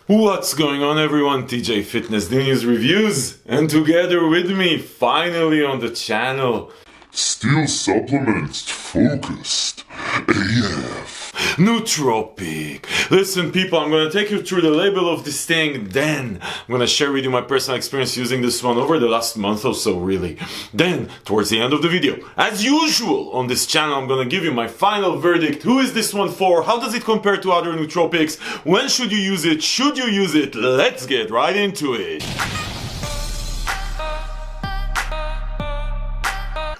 What's going on, everyone? TJ Fitness News Reviews, and together with me, finally on the channel, Steel Supplements Focused AF. Nootropic. Listen people, I'm gonna take you through the label of this thing, then I'm gonna share with you my personal experience using this one over the last month or so, really. Then, towards the end of the video, as usual on this channel, I'm gonna give you my final verdict. Who is this one for? How does it compare to other nootropics? When should you use it? Should you use it? Let's get right into it.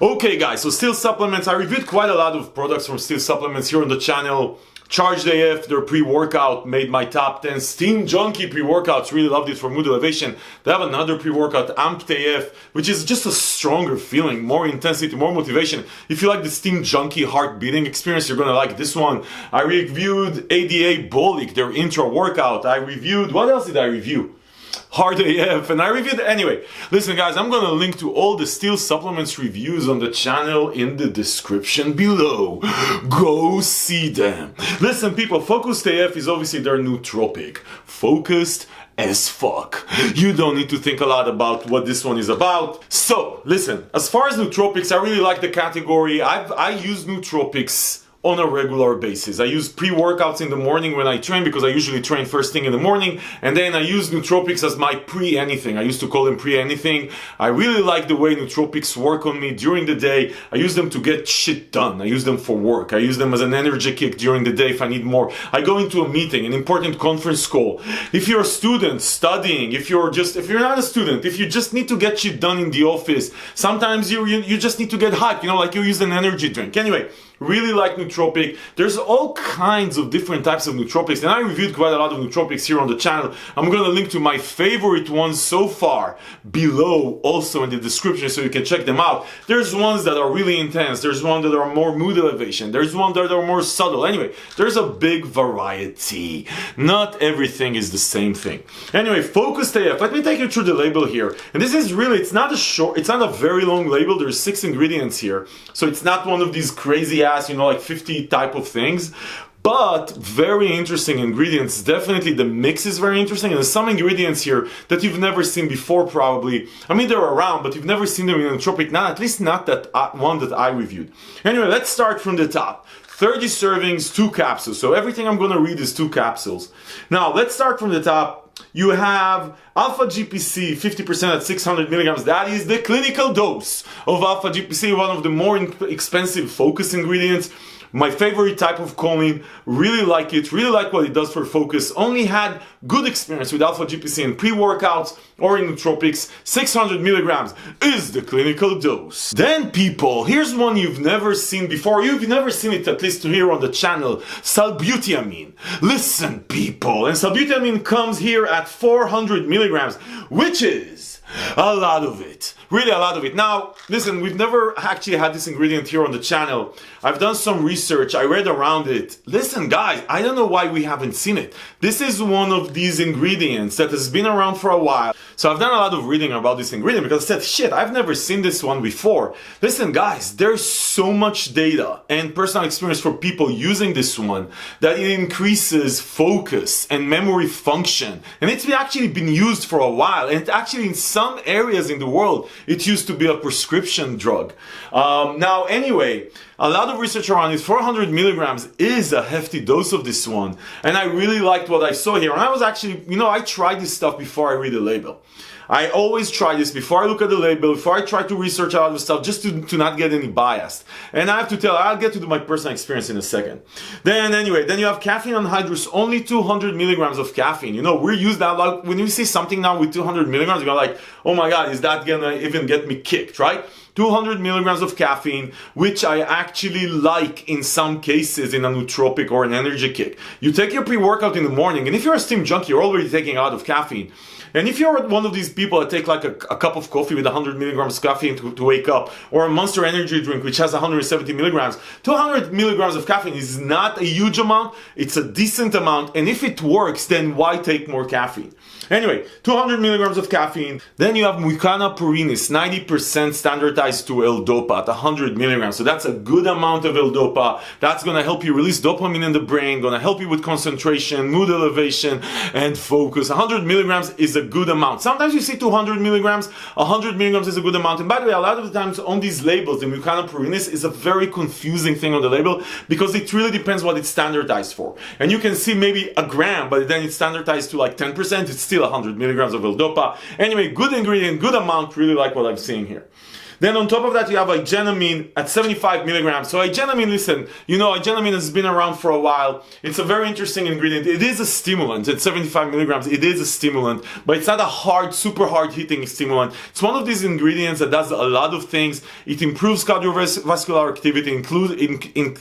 Okay guys, so Steel Supplements, I reviewed quite a lot of products from Steel Supplements here on the channel. Charged AF, their pre-workout made my top 10. Steam Junkie pre-workouts, really loved it for mood elevation. They have another pre-workout, Amped AF, which is just a stronger feeling, more intensity, more motivation. If you like the Steam Junkie heart beating experience, you're gonna like this one. I reviewed ADA Bolic, their intro workout. I reviewed, what else did I review? Hard AF, and I reviewed anyway. Listen guys, I'm gonna link to all the Steel Supplements reviews on the channel in the description below. Go see them. Listen people, Focused AF is obviously their nootropic. Focused as fuck. You don't need to think a lot about what this one is about. So, listen, as far as nootropics, I really like the category. I use nootropics on a regular basis. I use pre-workouts in the morning when I train, because I usually train first thing in the morning, and then I use nootropics as my pre-anything. I used to call them pre-anything. I really like the way nootropics work on me during the day. I use them to get shit done. I use them for work. I use them as an energy kick during the day if I need more. I go into a meeting, an important conference call. If you're a student studying, if you're not a student, if you just need to get shit done in the office, sometimes you just need to get hyped, you know, like you use an energy drink. Anyway, really like nootropic. There's all kinds of different types of nootropics, and I reviewed quite a lot of nootropics here on the channel. I'm gonna link to my favorite ones so far below, also in the description, so you can check them out. There's ones that are really intense, there's ones that are more mood elevation, there's ones that are more subtle. Anyway, there's a big variety. Not everything is the same thing. Anyway, Focused AF, let me take you through the label here. And this is really, it's not a very long label. There's 6 ingredients here, so it's not one of these crazy you know, like 50 type of things, but very interesting ingredients. Definitely the mix is very interesting, and there's some ingredients here that you've never seen before probably. I mean, they're around, but you've never seen them in a nootropic, at least not that one that I reviewed. Anyway, let's start from the top. 30 servings, 2 capsules. So everything I'm going to read is 2 capsules. Now, let's start from the top. You have Alpha GPC, 50% at 600 milligrams. That is the clinical dose of Alpha GPC, one of the more expensive focus ingredients. My favorite type of choline, really like it, really like what it does for focus. Only had good experience with Alpha GPC in pre-workouts or in nootropics. 600 milligrams is the clinical dose. Then people, here's one you've never seen before. You've never seen it, at least here on the channel. Salbutamine. Listen people, and salbutamine comes here at 400 milligrams, which is a lot of it. Really a lot of it. Now, listen, we've never actually had this ingredient here on the channel. I've done some research, I read around it. Listen guys, I don't know why we haven't seen it. This is one of these ingredients that has been around for a while. So I've done a lot of reading about this ingredient because I said, shit, I've never seen this one before. Listen guys, there's so much data and personal experience for people using this one that it increases focus and memory function. And it's actually been used for a while, and actually in some areas in the world, it used to be a prescription drug. Now, anyway, a lot of research around it. 400 milligrams is a hefty dose of this one. And I really liked what I saw here. And I was actually, you know, I tried this stuff before I read the label. I always try this before I look at the label, before I try to research a lot of stuff, just to not get any biased. And I have to tell, I'll get to my personal experience in a second. Then anyway, then you have caffeine anhydrous, only 200 milligrams of caffeine. You know, we're used that, like, when you see something now with 200 milligrams, you're like, oh my God, is that gonna even get me kicked, right? 200 milligrams of caffeine, which I actually like in some cases in a nootropic or an energy kick. You take your pre-workout in the morning, and if you're a Steam Junkie, you're already taking a lot of caffeine. And if you're one of these people that take like a cup of coffee with 100 milligrams of caffeine to wake up, or a Monster energy drink which has 170 milligrams, 200 milligrams of caffeine is not a huge amount, it's a decent amount, and if it works, then why take more caffeine? Anyway, 200 milligrams of caffeine. Then you have Mucuna perennis, 90% standardized standardized to L-DOPA at 100 milligrams. So that's a good amount of L-DOPA. That's going to help you release dopamine in the brain, going to help you with concentration, mood elevation, and focus. 100 milligrams is a good amount. Sometimes you see 200 milligrams. 100 milligrams is a good amount. And by the way, a lot of the times on these labels, the mucopolysaccharides is a very confusing thing on the label because it really depends what it's standardized for. And you can see maybe a gram, but then it's standardized to like 10%. It's still 100 milligrams of L-DOPA. Anyway, good ingredient, good amount, really like what I'm seeing here. Then on top of that, you have igenamine at 75 milligrams. So igenamine, listen, you know, igenamine has been around for a while. It's a very interesting ingredient. It is a stimulant at 75 milligrams. It is a stimulant, but it's not a hard, super hard hitting stimulant. It's one of these ingredients that does a lot of things. It improves cardiovascular activity,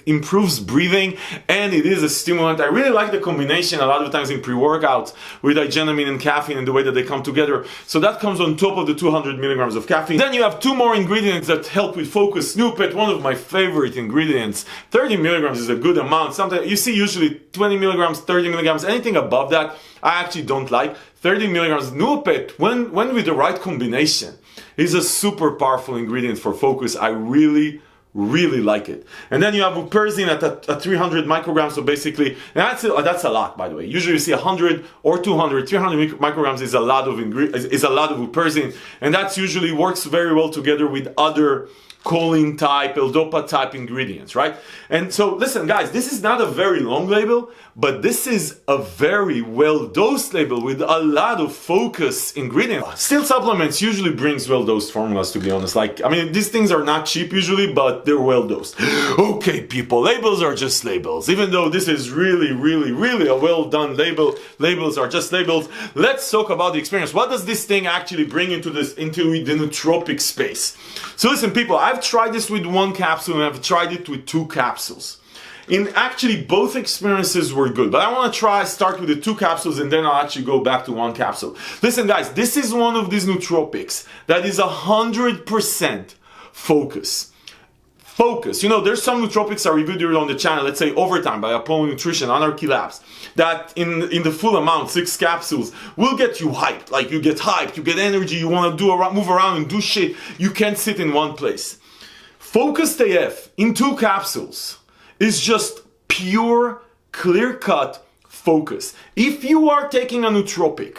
improves breathing, and it is a stimulant. I really like the combination a lot of times in pre-workouts with igenamine and caffeine and the way that they come together. So that comes on top of the 200 milligrams of caffeine. Then you have two more ingredients that help with focus. Snoopet, one of my favorite ingredients. 30 milligrams is a good amount. Sometimes you see usually 20 milligrams, 30 milligrams, anything above that, I actually don't like. 30 milligrams. Snoopet, when with the right combination, is a super powerful ingredient for focus. I really like it. And then you have Huperzine at 300 micrograms. So basically, and that's a lot, by the way. Usually you see 100 or 200, 300 micrograms is a lot of Huperzine, and that's usually works very well together with other choline type, L-DOPA type ingredients, right? And so listen, guys, this is not a very long label, but this is a very well-dosed label with a lot of focus ingredients. Still supplements usually brings well-dosed formulas, to be honest. Like, I mean, these things are not cheap usually, but they're well-dosed. Okay, people, labels are just labels. Even though this is really a well-done label, labels are just labels. Let's talk about the experience. What does this thing actually bring into the nootropic space? So listen, people, I've tried this with one capsule and I've tried it with two capsules. In actually both experiences were good, but I want to start with the two capsules and then I'll actually go back to one capsule. Listen, guys, this is one of these nootropics that is 100% focus. Focus. You know, there's some nootropics I reviewed here on the channel, let's say Overtime by Apollo Nutrition, Anarchy Labs, that in the full amount, 6 capsules, will get you hyped. Like, you get hyped, you get energy, you want to move around and do shit. You can't sit in one place. Focused AF in 2 capsules is just pure, clear-cut focus. If you are taking a nootropic,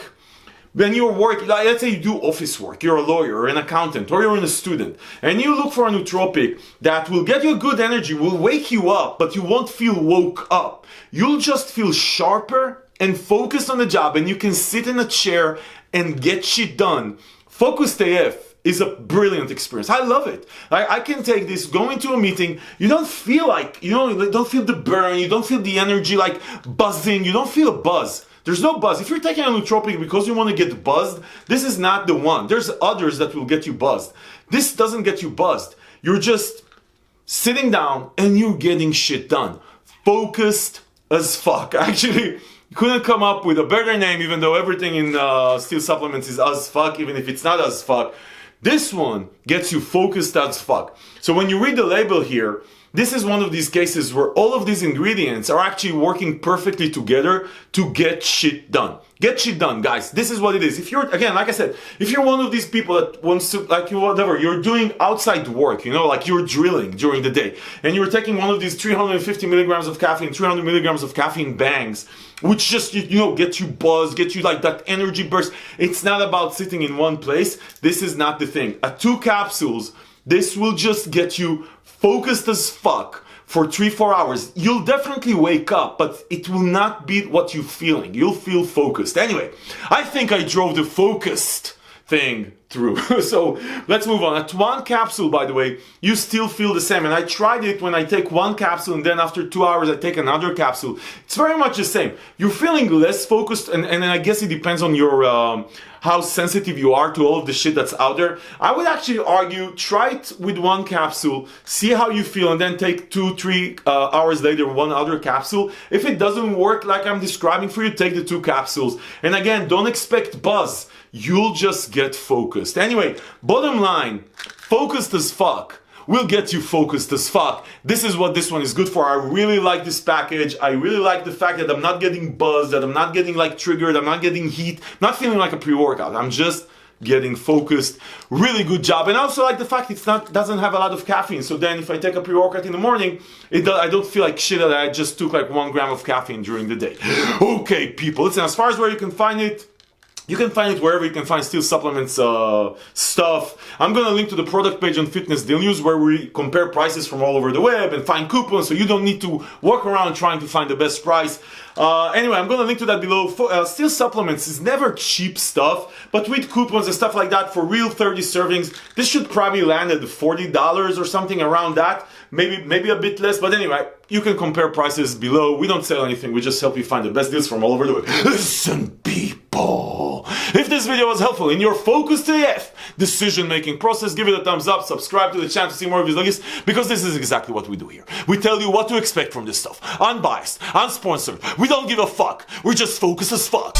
when you're working, like, let's say you do office work, you're a lawyer or an accountant or you're a student, and you look for a nootropic that will get you good energy, will wake you up, but you won't feel woke up. You'll just feel sharper and focused on the job, and you can sit in a chair and get shit done. Focused AF is a brilliant experience. I love it. I can take this, go into a meeting, you don't feel like, you don't feel the burn, you don't feel the energy like buzzing, you don't feel a buzz. There's no buzz. If you're taking a nootropic because you want to get buzzed, this is not the one. There's others that will get you buzzed. This doesn't get you buzzed. You're just sitting down and you're getting shit done. Focused as fuck. Actually, couldn't come up with a better name, even though everything in Steel Supplements is as fuck, even if it's not as fuck. This one gets you focused as fuck. So when you read the label here, this is one of these cases where all of these ingredients are actually working perfectly together to get shit done. Get shit done, guys. This is what it is. If you're, again, like I said, if you're one of these people that wants to, like, whatever, you're doing outside work, you know, like you're drilling during the day, and you're taking one of these 350 milligrams of caffeine, 300 milligrams of caffeine bangs, which just, you know, get you buzzed, get you like that energy burst. It's not about sitting in one place. This is not the thing. At 2 capsules, this will just get you focused as fuck for 3-4 hours. You'll definitely wake up, but it will not be what you're feeling. You'll feel focused. Anyway, I think I drove the focused thing through. So let's move on. At 1 capsule, by the way, you still feel the same. And I tried it when I take 1 capsule and then after 2 hours I take another capsule. It's very much the same. You're feeling less focused, and I guess it depends on your how sensitive you are to all of the shit that's out there. I would actually argue, try it with 1 capsule, see how you feel, and then take 2-3 hours later 1 other capsule. If it doesn't work like I'm describing for you, take the 2 capsules. And again, don't expect buzz. You'll just get focused. Anyway, bottom line, focused as fuck will get you focused as fuck. This is what this one is good for. I really like this package. I really like the fact that I'm not getting buzzed, that I'm not getting like triggered, I'm not getting heat, not feeling like a pre-workout. I'm just getting focused. Really good job. And I also like the fact doesn't have a lot of caffeine. So then if I take a pre-workout in the morning, I don't feel like shit that I just took like 1 gram of caffeine during the day. Okay, people, listen, as far as where you can find it, you can find it wherever you can find Steel Supplements stuff. I'm gonna link to the product page on Fitness Deal News where we compare prices from all over the web and find coupons, so you don't need to walk around trying to find the best price. Anyway, I'm gonna link to that below. Steel Supplements is never cheap stuff, but with coupons and stuff like that for real 30 servings, this should probably land at $40 or something around that. Maybe a bit less, but anyway, you can compare prices below. We don't sell anything, we just help you find the best deals from all over the web. Listen, people, if this video was helpful in your focused AF decision-making process, give it a thumbs up, subscribe to the channel to see more videos like this, because this is exactly what we do here. We tell you what to expect from this stuff. Unbiased, unsponsored, we don't give a fuck. We're just focused as fuck.